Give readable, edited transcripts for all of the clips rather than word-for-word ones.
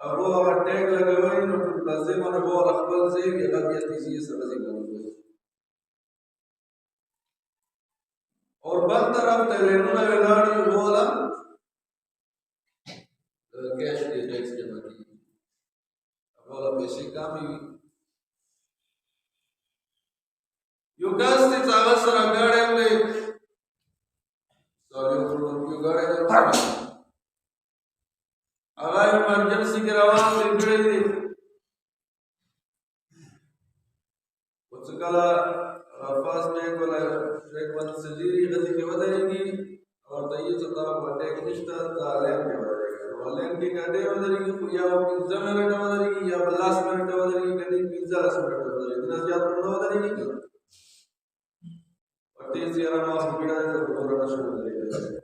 ابو ټیګ لګوي نو لازم نه بو خپل ځای کې غوړیتي سي سره ځي اور بل طرف ته لینونه ولاړ یو بولا کیش دی ټیکس جمع کی بولا پیسې کامي یو ګاز ته څنګه سره غاړې ولې سوري یو غاړې هغه ایمرجنسي کې روان دي کړی دي وڅکلا فاس ټیک ولا ټیک ون سجری غزي کې ودرېږي او دایې چې دا ټیک نشته دا لین کې ودرېږي ولین کې ګډه ودرېږي خو یا 15 منټ ودرېږي یا 10 منټ ودرېږي کله 15 منټ ودرېږي دا زیات نه ودرېږي ورته زیاره ما سپیډه ده ورته شو ودرېږي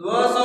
200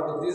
35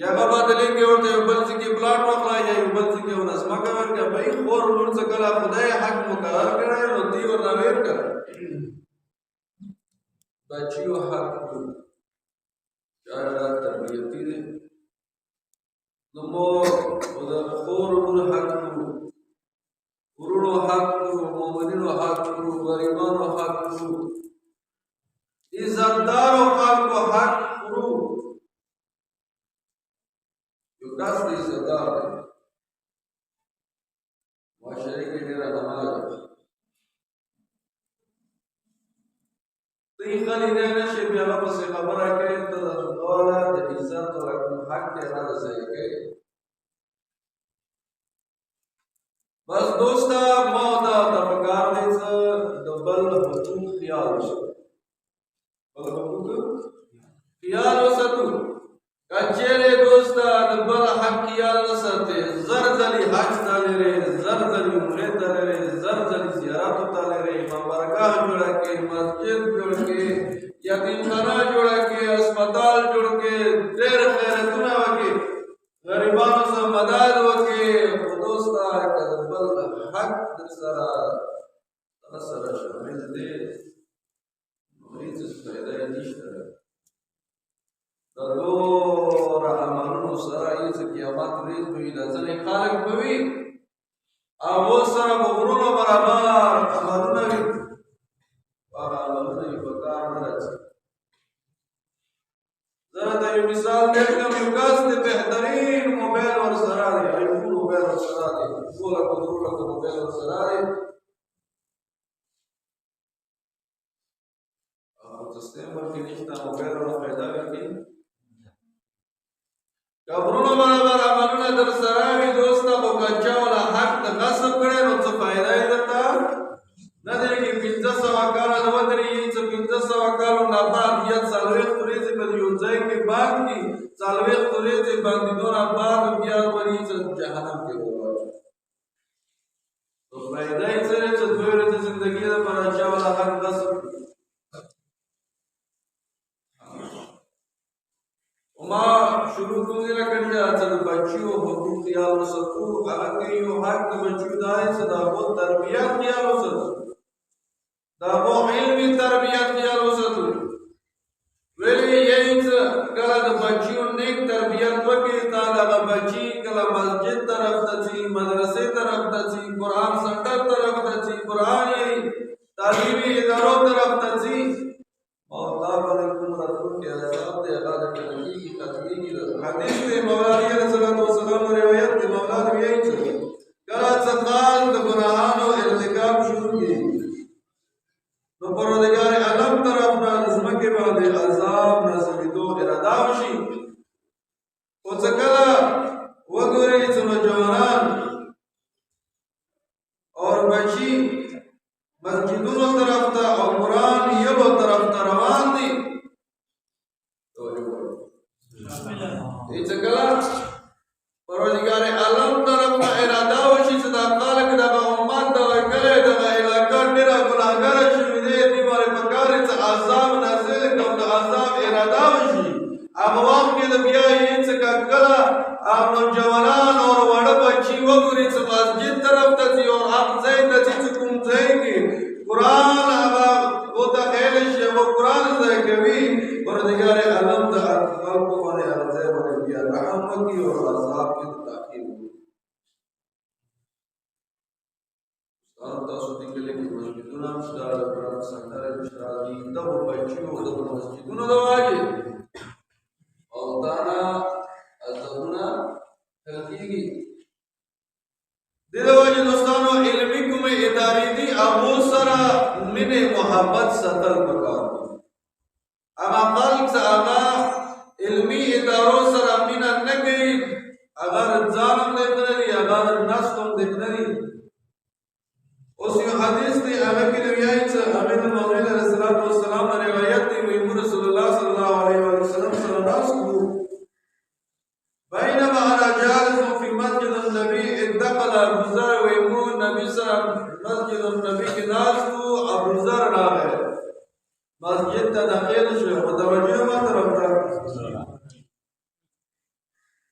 یا بابا دلی کې ورته یو بل څه کې پلاټ واخلا یا یو بل څه کې ونسمکه ورکړه بھائی خور لور څه کله خدای حق مقرر کړی نو دی ورته ویر کړه بچیو حق چا تربیتی دی نو مور د خور لور حق ورونو حق مومنینو حق غریبانو حق عزتدارو خلکو حق کس دی عزتدار دی معاشره کې ډېره نماز تی خلی دی نشي بیا به پسې خبره کوي ته د دواړه د عزت او حق دی هغه ځای کوي بس دوستا ما دا پکار دی چې د بل حقوق خیال وشي بل حقوق خیال وساتو کچېره دوستا د بل حق خیال وساتي زرزلی حج ته لري زرزلی عمره ته لري زرزلی زیارت ته لري مبارکاه جوړه کې مسجد جوړ کې یتیمخانه جوړه کې هسپتال جوړ کې ډېر خیراتونه وکړي غریبانو سره مدد وکړي دوستا د بل حق در سره شامل دی نو هیڅ فایده نشته دلور عملونو سره یې قیامت ورځ به وي ځینې خلک به وي هغو سره به غرونه برابر عملونه وي هغه عملونه یې په کار نه راځي زه درته یو مثال درکړم یو کس د بهترین موبایل ورسره دی آیفون موبایل ورسره دی 2 لکه 3 لکه موبایل ورسره دی او سیستم ورکې نشته موبایل ورته پیدا کړي کبرونو برابر عملونه در سره وي دوستا خو که چا وله حق د غصب کړی نو څه فایده یې درته نه دی کې 1500 کاله نه ودرېږي څه 1500 کالو نه بعد یا 40 ورځې به یو ځای کې بند کړي 40 ورځې بندېدونه بعد بیا وري چې جهنم کې وواچوي نو فایده یې څه دی چې 2 ورځې زندګي لپاره چا وله حق غصب کړي ما شروع کوي لکه چې د بچیو حقوق خیال وساتو هغه کې یو حق د بچیو دی چې د هغو تربیت خیال وساتو د هغو علمي تربیت خیال وساتو ویلې یې چې کله د بچیو نیک تربیت وکړي تا دغه بچي کله مسجد طرف ته ځي مدرسې طرف ته ځي قرآن سنټر طرف ته ځي قرآن یې تعلیمي ادارو طرف ته ځي او دا باندې کوم راتلونکي عذاب دی هغه د کلمې ختمېږي حدیث دی مولا علیه السلام روایت دی مولا وایي چې کله چې خال د ګناهانو ارتکاب شروع کړي نو پروردګار عالم طرف نه ځمکې باندې عذاب نازلېدو اراده وشي خو چې کله وګوري چې نوجوانان اور بچي مسجدونو طرف ته او قرآن یلو طرف ته روان دي چې کله پروردګار عالم طرف نه اراده وشي چې دا خلک دغه امت دغه کلی دغه علاقه ډېره ګناهګاره شوي دی دې باندې پکار دی چې عذاب نازل کړي او د عذاب اراده وشي هغه وخت کې د بیا یې چې کله نوجوانان او واړه بچي وګوري چې مسجد طرف ته ځي او هغه ځای ته ځي چې کوم ځای کې قرآن هغه ورته خیال شي هغه قرآن زده کوي پروردګار عالم د خلکو باندې هغه ځای باندې بیا رحم وکړي او عذاب کې تاخیر وکړي تاسو دې کله کې مسجدونه هم شته د قرآن سنټر هم شته دي دغو بچیو دغو مسجدونو د واجب او دا نه ازدونه کېږي دغه وجه دوستانو علمي کومې ادارې دي هغو سره مینې محبت ساتل پکار دي هغه خلک چې هغه علمي ادارو سره مینه نه کوي هغه ځان هم دیخ نه دي هغه نسل هم دیخ نه دي اوس یو حدیث دی هغه کې وایي چې هغه د محمد رسول الله صلی الله علیه وسلم روایت دی وایي رسول الله صلی الله علیه وسلم سره ناسو بينما انا جالس في مسجد النبي دخل ابو ذر ويمون النبي صلى الله عليه وسلم مسجد النبي کے ناس کو ابو ذر راغے مسجد ته داخل شو متوجه ما طرف ته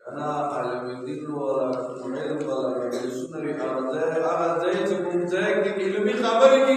kana alim din wala ilm wala sunna bi agazay se kumzay ki ilmi khabar ki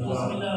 bismillah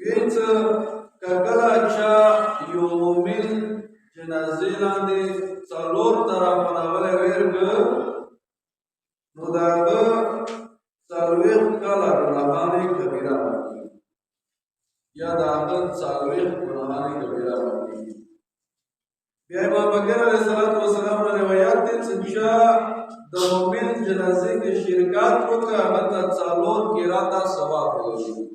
Więc kakalacha yo momin jenazilande salor tarafana wale verga nudaga salwih kala gunahane kabira ya dagat salwih gunahane kabira biya Imam Bakr alayhi salatu wasalam ne riwayat din sija da momin janaze ke shirkat ko ka hatta salor kirata sawab hoyi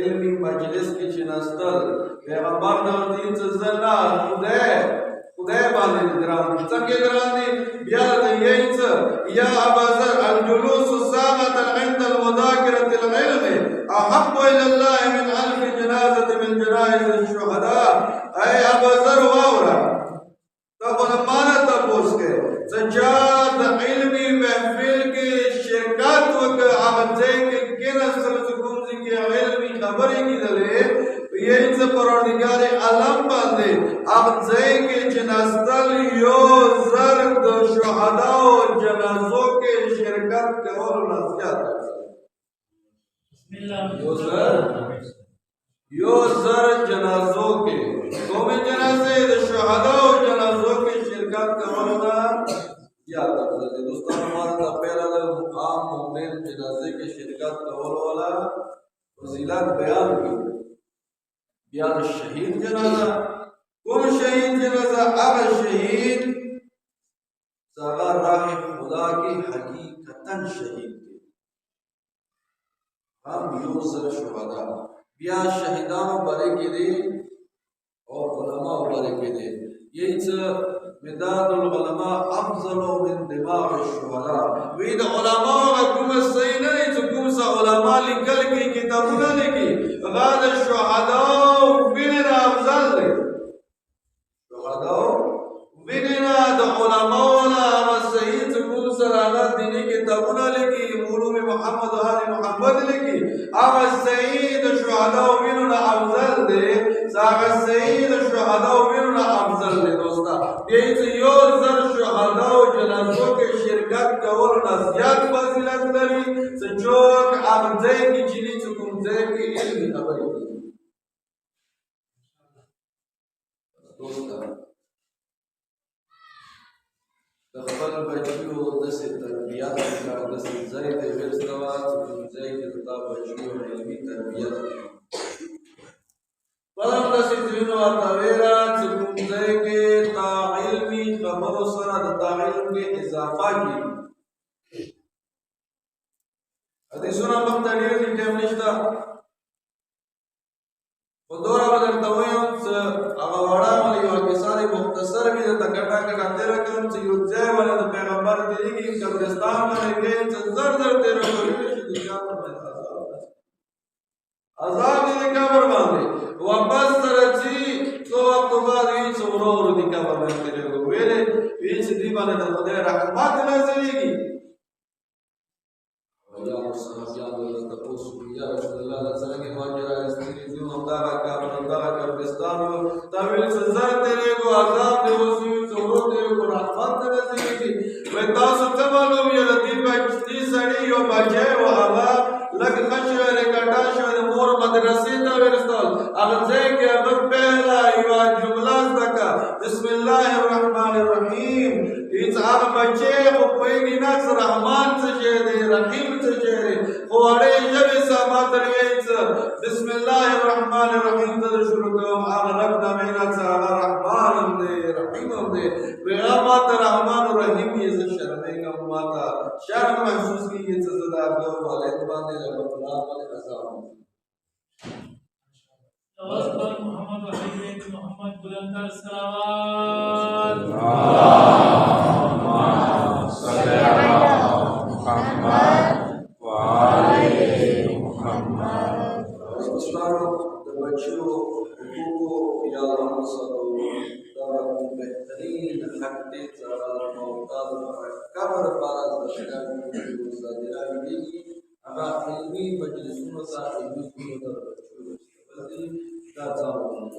علمی مجلس کی چنستل پیغمبر دا دین زنا خدای باندې دران څنګه دران دي بیا د یینځ یا ابذر الجلوس ساعه عند المذاکره العلم احب الى الله من الف جنازه من جنائز الشهداء اي ابذر واورا تبون مانا تپوس کے سجاد علمی محفل کے شرکت وک آمدے کے کنس سلسکومزی کے علمی خبری کی دلے یہی سے پروردگار علم باندے آمدے کے جنازل یو زرد شہداء و جنازوں کے شرکت کے اور نصیحت یو زر جنازوں کے قومی جنازے شہداء و جنازوں کے شرکت کرنا یاد رکھنا ہے دوستان ہمارا دا پہلا عام مومن جنازے کے شرکت کرنے والا فضیلت بیان کی بیان شہید جنازہ کون شہید جنازہ اب شہید ساغا راہ خدا کی حقیقتاً شہید کے ہم یو زر شہداء بیا شہیدانو بارے کے دے اور علماء بارے کے دے یہی مداد العلماء افضل من دماغ الشهداء وید علماء حکم سینا حکم سا علماء لکل کی کتابونه لکی غاد الشهداء ویننا افضل دے شهداء ویننا د علماء ولا صحیح حکم سرانا دینی کتابونه لکی علوم محمد و آل محمد لکی اما سید شهداء ویننا افضل دے ساغ سید شهداء ویننا افضل دے دوستا یہی یو زر شهداء و جنازوں کے شرکت کول نصیحت فضیلت لري سچوک ابدے کی چلی چکم دے کی علمی خبری دوستا خپل بچیو دسې تربیت وکړه دسې ځای ته ورسوه چې کوم ځای کې د تا بچیو علمي تربیت بله داسې ځایونه ورته ویله چې کوم ځای کې تا علمي خبرو سره د تا علم کې اضافه کړي حدیثونه مخته ډېر دي ټایم نشته خو دوره به درته ویم چې هغه وړه عمل یوه کیسه دی مختصر وي درته ګټه ګټه تېره کړم چې یو ځای باندې د پیغمبر تېرېږي قبرستان باندې ګرځي چې زر زر تېره کولی شي د قبر باندې عذاب دی د قبر باندې واپس سره چې څو وختو بعد وي چې ورو ورو د قبر باندې تېرېږي ویلې وي چې دوی باندې د خدای رحمت نازلېږي یا صحابیانو له تپوس یا رسول الله څنګه ماجرا استری دې همدغه قبر همدغه قبرستان دا ویل چې زر تېرېږي عذاب دی اوس یو څو ورو تېرېږي رحمت نازلېږي وای تاسو ته معلوم یې دې بچی سړی یو بچی و هغه لږ ښه شوی دی کټه شوی د مور مدرسې ته ورسول هغه ځای کې هغه پهله یوه جمله زده کړه بسم الله الرحمن الرحیم هېڅ هغه بچی خو پوهېږي نه چې رحمان څه شی دی رحیم څه شی دی خو وړې ژبې سه ما ته وایي چې بسم الله الرحمن الرحیم ته شروع کوم هغه رب نه وینا چې هغه رحمان هم دی رحیم هم دی وایي هغه ما ته رحمان الرحیم یې زه شرمېږم ما ته شرم محسوس کېږي چې زه د هغه والد باندې د الله باندې عذاب محمد وحید محمد بلندر سلامات صلی علی محمد و آل محمد دوستانو د بچیو حقوقو خیال هم وساتو دا بهترین حق دی چې هغه محتاج قبر لپاره زده کړو صادرانه دي هغه علمي مجلسونو سره علمي کولو ته دا ځان محمد